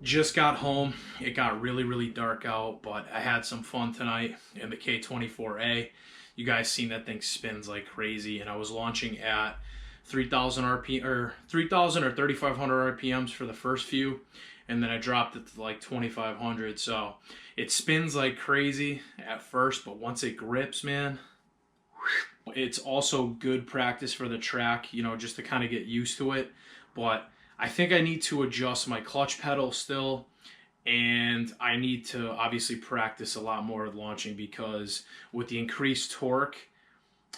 Just got home. It got really dark out, but I had some fun tonight in the K24a. You guys seen that thing spins like crazy, and I was launching at 3,000 RP or 3,000 or 3,500 RPMs for the first few, and then I dropped it to like 2,500. So it spins like crazy at first, but once it grips, man, it's also good practice for the track, you know, just to kind of get used to it. But I think I need to adjust my clutch pedal still, and I need to obviously practice a lot more with launching, because with the increased torque,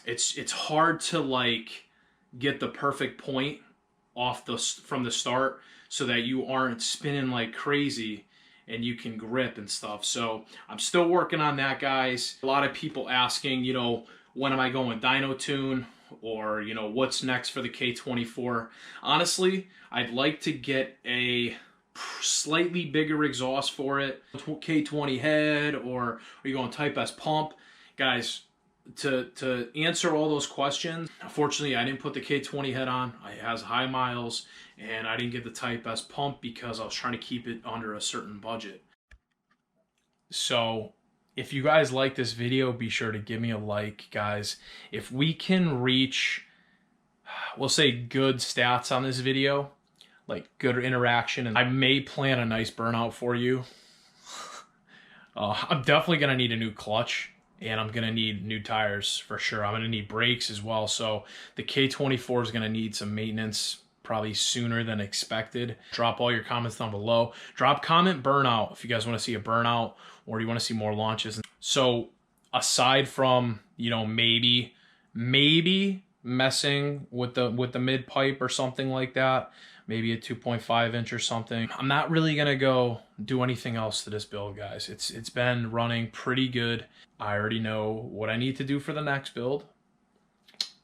it's hard to like get the perfect point off from the start so that you aren't spinning like crazy and you can grip and stuff. So I'm still working on that, guys. A lot of people asking, you know, when am I going dyno tune, or, you know, what's next for the K24. Honestly, I'd like to get a slightly bigger exhaust for it, K20 head, or are you going Type S pump? Guys, to answer all those questions, unfortunately I didn't put the K20 head on. It has high miles, and I didn't get the Type S pump because I was trying to keep it under a certain budget. So if you guys like this video, be sure to give me a like, guys. If we can reach, we'll say, good stats on this video, like good interaction, and I may plan a nice burnout for you. I'm definitely gonna need a new clutch, and I'm gonna need new tires for sure. I'm gonna need brakes as well. So the K24 is gonna need some maintenance probably sooner than expected. Drop all your comments down below. Drop comment burnout if you guys want to see a burnout, or you want to see more launches. So aside from, you know, maybe messing with the mid pipe or something like that, maybe a 2.5 inch or something, I'm not really gonna go do anything else to this build, guys. It's been running pretty good. I already know what I need to do for the next build,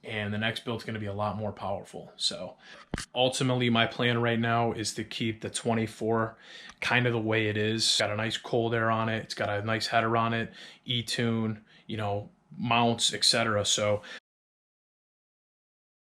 and the next build's going to be a lot more powerful. So ultimately my plan right now is to keep the 24 kind of the way it is. It's got a nice cold air on it. It's got a nice header on it, E-tune, you know, mounts, etc. So